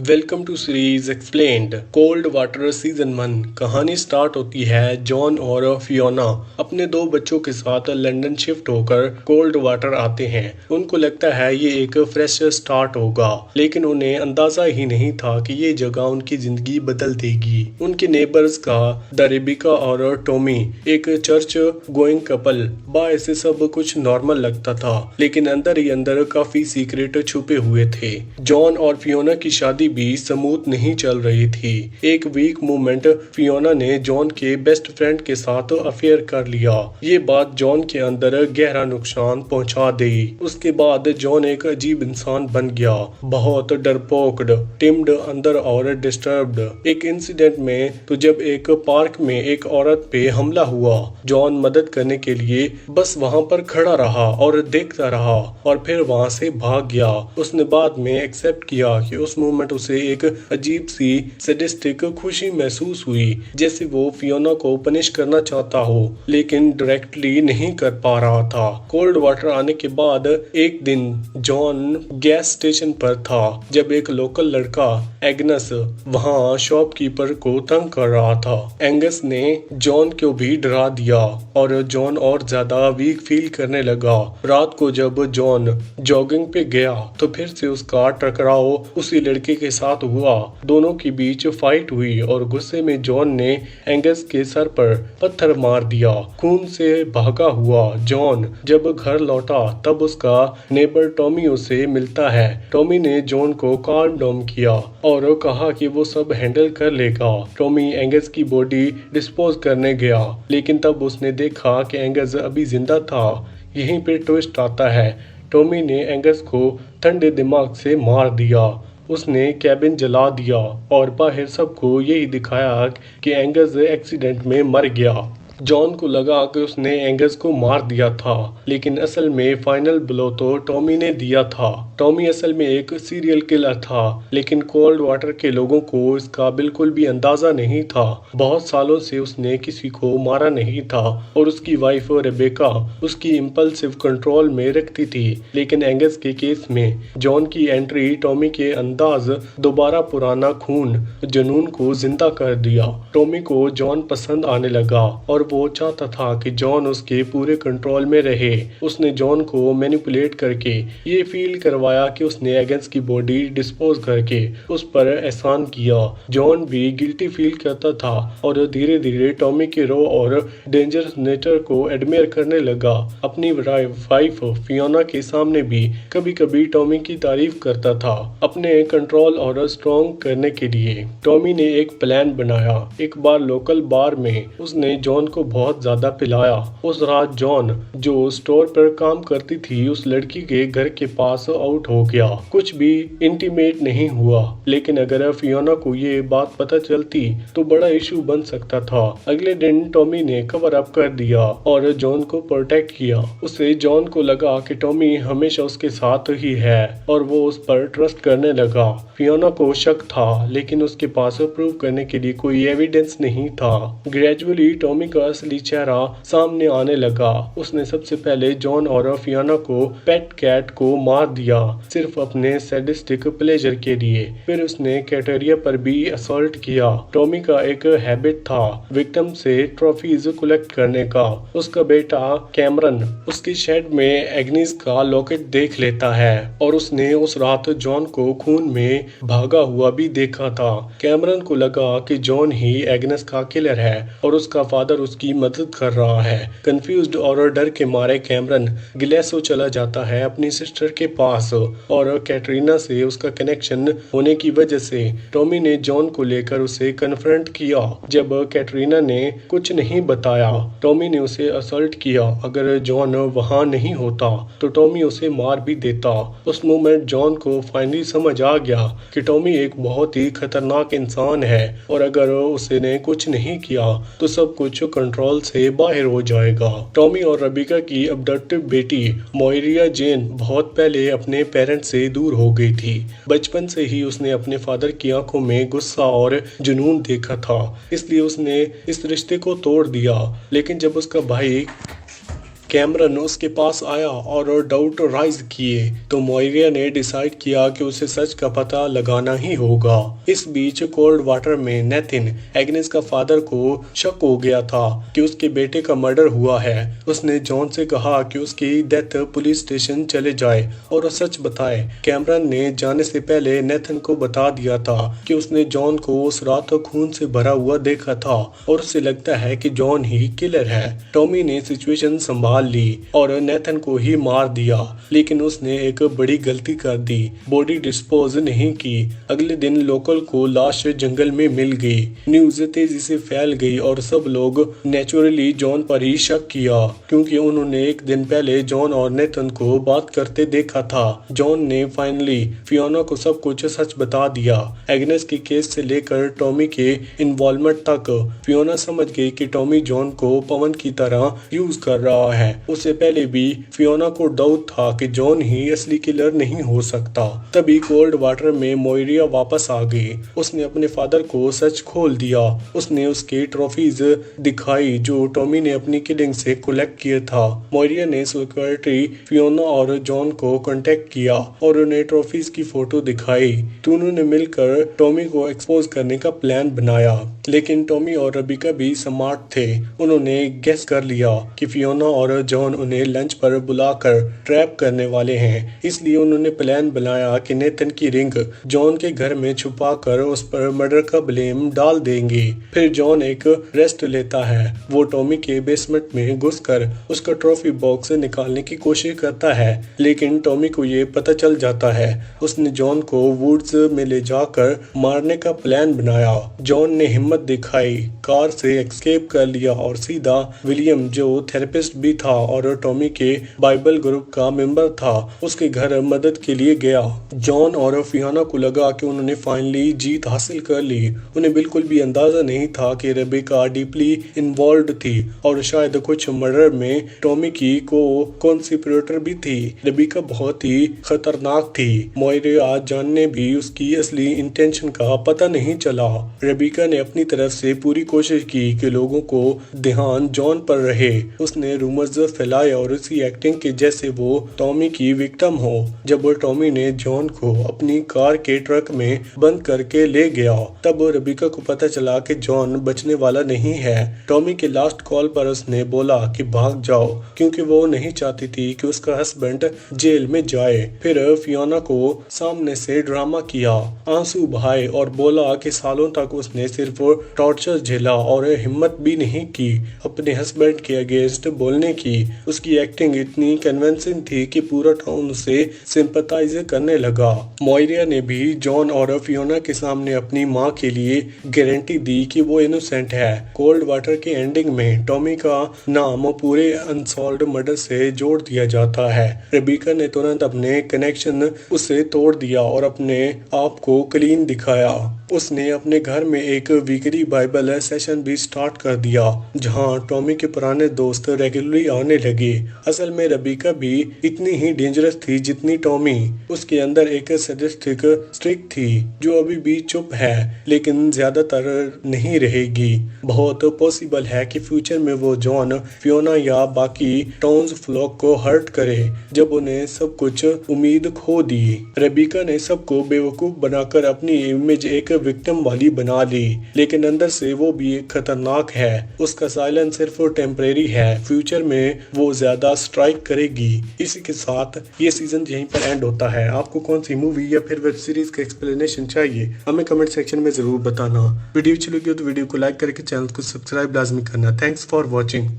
Welcome to series explained. Cold water season 1 कहानी start होती है जॉन और फियोना अपने दो बच्चों के साथ लंदन शिफ्ट होकर कोल्ड वाटर आते हैं। उनको लगता है ये एक फ्रेश स्टार्ट होगा, लेकिन उन्हें अंदाजा ही नहीं था कि ये जगह उनकी जिंदगी बदल देगी। उनके नेबर्स का द रेबिका और टॉमी एक चर्च गोइंग कपल। बाहर से सब कुछ नॉर्मल लगता था, लेकिन अंदर ही अंदर काफी सीक्रेट छुपे हुए थे। जॉन और फियोना की शादी भी स्मूथ नहीं चल रही थी। एक वीक मोमेंट फियोना ने जॉन के बेस्ट फ्रेंड के साथ अफेयर कर लिया। ये बात जॉन के अंदर गहरा नुकसान पहुंचा दी। उसके बाद जॉन एक अजीब इंसान बन गया, बहुत डरपोक्ड, टिम्ड अंदर और डिस्टर्ब्ड। एक इंसिडेंट में तो जब एक पार्क में एक औरत पे हमला हुआ, जॉन मदद करने के लिए बस वहां पर खड़ा रहा और देखता रहा और फिर वहां से भाग गया। उसने बाद में एक्सेप्ट किया कि उस मोमेंट उसे एक अजीब सी सैडिस्टिक खुशी महसूस हुई, जैसे वो फियोना को पनिश करना चाहता हो लेकिन डायरेक्टली नहीं कर पा रहा था। कोल्ड वाटर आने के बाद एक दिन जॉन गैस स्टेशन पर था जब एक लोकल लड़का एग्नस वहां शॉपकीपर को तंग कर रहा था। एंगस ने जॉन को भी डरा दिया और जॉन और ज्यादा वीक फील करने लगा। रात को जब जॉन जॉगिंग पे गया तो फिर से उसका टकराव उसी लड़के के साथ हुआ। दोनों के बीच फाइट हुई और गुस्से में जॉन ने एंगस के सर पर पत्थर मार दिया। खून से भागा हुआ जॉन जब घर लौटा तब उसका नेबर टॉमी उसे मिलता है। टॉमी ने जॉन को काम डाउन किया और कहा कि वो सब हैंडल कर लेगा। टॉमी एंगस की बॉडी डिस्पोज करने गया, लेकिन तब उसने देखा कि एंगस अभी जिंदा था। यहीं पे ट्विस्ट आता है। टॉमी ने एंगस को ठंडे दिमाग से मार दिया। उसने कैबिन जला दिया और बाहर सबको यही दिखाया कि एंगस एक्सीडेंट में मर गया। जॉन को लगा कि उसने एंगस को मार दिया था, लेकिन असल में फाइनल ब्लो तो टॉमी ने दिया था। टॉमी असल में एक सीरियल किलर था, लेकिन कोल्ड वाटर के लोगों को इसका बिल्कुल भी अंदाजा नहीं था। बहुत सालों से उसने किसी को मारा नहीं था और उसकी वाइफ रेबेका उसकी इम्पल्सिव कंट्रोल में रखती थी। लेकिन एंगस के केस में जॉन की एंट्री टॉमी के अंदाज दोबारा पुराना खून जुनून को जिंदा कर दिया। टॉमी को जॉन पसंद आने लगा और वो चाहता था कि जॉन उसके पूरे कंट्रोल में रहे। उसने जॉन को मैनिपुलेट करके ये फील करवाया कि उसने एगन्स की बॉडी डिस्पोज करके उस पर एहसान किया। जॉन भी गिल्टी फील करता था और धीरे धीरे टॉमी के रो और डेंजरस नेचर को एडमायर करने लगा। अपनी वाइफ फियोना के सामने भी कभी कभी टॉमी की तारीफ करता था। अपने कंट्रोल और स्ट्रॉन्ग करने के लिए टॉमी ने एक प्लान बनाया। एक बार लोकल बार में उसने जॉन को बहुत ज्यादा पिलाया। उस रात जॉन जो स्टोर पर काम करती थी उस लड़की के घर के पास आउट हो गया। कुछ भी इंटीमेट नहीं हुआ, लेकिन अगर फियोना को ये बात पता चलती तो बड़ा इशू बन सकता था। अगले दिन टॉमी ने कवर अप कर दिया और जॉन को प्रोटेक्ट किया। उससे जॉन को लगा कि टॉमी हमेशा उसके साथ ही है और वो उस पर ट्रस्ट करने लगा। फियोना को शक था, लेकिन उसके पास प्रूव करने के लिए कोई एविडेंस नहीं था। ग्रेजुअली टॉमी का असली चेहरा सामने आने लगा। उसने सबसे पहले जॉन और फियोना को पेट कैट को मार दिया, सिर्फ अपने सैडिस्टिक प्लेजर के लिए। फिर उसने कैटेरिया पर भी असॉल्ट किया। टॉमी का एक हैबिट था विक्टिम से ट्रॉफीज कलेक्ट करने का। उसका बेटा कैमरन उसकी शेड में एग्निस का लॉकेट देख लेता है और उसने उस रात जॉन को खून में भागा हुआ भी देखा था। कैमरन को लगा कि जॉन ही एग्नेस का किलर है और उसका फादर उसकी मदद कर रहा है। कंफ्यूज्ड और डर के मारे कैमरन गिलेसो चला जाता है अपनी सिस्टर के पास और कैटरीना से उसका कनेक्शन होने की वजह से टॉमी ने जॉन को लेकर उसे कन्फ्रंट किया। जब कैटरीना ने कुछ नहीं बताया, टॉमी ने उसे असल्ट किया। अगर जॉन वहां नहीं होता तो टॉमी उसे मार भी देता। उस मोमेंट जॉन को फाइनली समझ आ गया कि टॉमी एक बहुत ही खतरनाक इंसान है और अगर उसने कुछ नहीं किया तो सब कुछ कंट्रोल से बाहर हो जाएगा। टॉमी और रेबिका की अबडक्टेड बेटी मोइरिया जेन बहुत पहले अपने पेरेंट्स से दूर हो गई थी। बचपन से ही उसने अपने फादर की आंखों में गुस्सा और जुनून देखा था, इसलिए उसने इस रिश्ते को तोड़ दिया। लेकिन जब उसका भाई कैमरन उसके पास आया और डाउट राइज किए तो मोइरिया ने डिसाइड किया कि उसे सच का पता लगाना ही होगा। इस बीच कोल्ड वाटर में नेथिन, एग्नेस का फादर, को शक हो गया था कि उसके बेटे का मर्डर हुआ है। उसने जॉन से कहा कि उसकी डेथ पुलिस स्टेशन चले जाए और सच बताए। कैमरन ने जाने से पहले नेथन को बता दिया था कि उसने जॉन को उस रात खून से भरा हुआ देखा था और उसे लगता है कि जॉन ही किलर है। टॉमी ने सिचुएशन संभाल ली और नेथन को ही मार दिया, लेकिन उसने एक बड़ी गलती कर दी, बॉडी डिस्पोज नहीं की। अगले दिन लोकल को लाश जंगल में मिल गई। न्यूज तेजी से फैल गई और सब लोग नेचुरली जॉन पर ही शक किया, क्योंकि उन्होंने एक दिन पहले जॉन और नेथन को बात करते देखा था। जॉन ने फाइनली फियोना को सब कुछ सच बता दिया, एग्नेस के केस से लेकर टॉमी के इन्वॉल्वमेंट तक। फियोना समझ गई कि टॉमी जॉन को पवन की तरह यूज कर रहा है। उससे पहले भी फियोना को डाउट था कि जॉन ही असली किलर नहीं हो सकता। तभी कोल्ड वाटर में मोइरिया वापस आ गई। उसने अपने फादर को सच खोल दिया। उसने उसके ट्रॉफीज दिखाई जो टॉमी ने अपनी किलिंग से कलेक्ट किए था। मोइरिया ने सिक्योरिटी फियोना और जॉन को कांटेक्ट किया और उन्हें ट्रॉफीज की फोटो दिखाई। दोनों ने मिलकर टॉमी को एक्सपोज करने का प्लान बनाया, लेकिन टॉमी और रबिका भी स्मार्ट थे। उन्होंने गेस कर लिया कि फियोना और जॉन उन्हें लंच पर बुलाकर ट्रैप करने वाले हैं, इसलिए उन्होंने प्लान बनाया कि नेथन की रिंग जॉन के घर में छुपाकर उस पर मर्डर का ब्लेम डाल देंगे। फिर जॉन एक रेस्ट लेता है। वो टॉमी के बेसमेंट में घुसकर उसका ट्रॉफी बॉक्स निकालने की कोशिश करता है, लेकिन टॉमी को ये पता चल जाता है। उसने जॉन को वुड्स में ले जाकर मारने का प्लान बनाया। जॉन ने हिम्मत दिखाई, कार से एस्केप कर लिया और सीधा विलियम, जो थेरेपिस्ट भी था और टॉमी के बाइबल ग्रुप का मेंबर था, उसके घर मदद के लिए गया। जॉन और फियोना को लगा कि उन्होंने फाइनली जीत हासिल कर ली। उन्हें बिल्कुल भी अंदाजा नहीं था कि रेबेका डीपली इन्वॉल्व थी और शायद कुछ मर्डर में टॉमी की कॉन्स्पिरेटर भी थी। रेबेका बहुत ही खतरनाक थी। मोइरिया जानने भी उसकी असली इंटेंशन का पता नहीं चला। रेबेका ने अपनी तरफ से पूरी कोशिश की कि लोगों को ध्यान जॉन पर रहे। उसने रूमर्स फैलाए और उसकी एक्टिंग के जैसे वो टॉमी की विक्टिम हो। जब टॉमी ने जॉन को अपनी कार के ट्रक में बंद करके ले गया, तब रेबेका को पता चला कि जॉन बचने वाला नहीं है। टॉमी के लास्ट कॉल पर उसने बोला कि भाग जाओ, क्योंकि वो नहीं चाहती थी कि उसका हस्बैंड जेल में जाए। फिर फियोना को सामने से ड्रामा किया, आंसू बहाए और बोला कि सालों तक उसने सिर्फ टॉर्चर झेला और हिम्मत भी नहीं की अपने हस्बैंड के अगेंस्ट बोलने की। उसकी एक्टिंग इतनी कन्विंसिंग थी कि पूरा टाउन उसे सिंपैथाइज करने लगा। मोइरिया ने भी जॉन और फियोना के सामने अपनी मां के लिए गारंटी दी कि वो इनोसेंट है। कोल्ड वाटर के एंडिंग में टॉमी का नाम पूरे अनसॉल्व्ड मर्डर से जोड़ दिया जाता है। रेबेका ने तुरंत अपने कनेक्शन उसे तोड़ दिया और अपने आप को क्लीन दिखाया। उसने अपने घर में एक वीकली बाइबल सेशन भी स्टार्ट कर दिया, जहां टॉमी के पुराने दोस्त रेगुलरली आने लगे। असल में रेबेका भी इतनी ही डेंजरस थी जितनी टॉमी। उसके अंदर एक सैडिस्टिक स्ट्रिक थी जो अभी भी चुप है, लेकिन ज्यादातर नहीं रहेगी। बहुत पॉसिबल है कि फ्यूचर में वो जॉन, फियोना या बाकी टाउन्स फ्लॉक को हर्ट करे जब उन्हें सब कुछ उम्मीद खो दी। रेबेका ने सबको बेवकूफ बनाकर अपनी इमेज एक विक्टिम वाली बना ली, लेकिन अंदर से वो भी एक खतरनाक है। उसका साइलेंस सिर्फ टेम्परेरी है, फ्यूचर में वो ज्यादा स्ट्राइक करेगी। इसी के साथ ये सीजन यहीं पर एंड होता है। आपको कौन सी मूवी या फिर वेब सीरीज का एक्सप्लेनेशन चाहिए, हमें कमेंट सेक्शन में जरूर बताना। वीडियो अच्छी लगी हो तो वीडियो को लाइक करके चैनल को सब्सक्राइब लाजमी करना। Thanks for watching.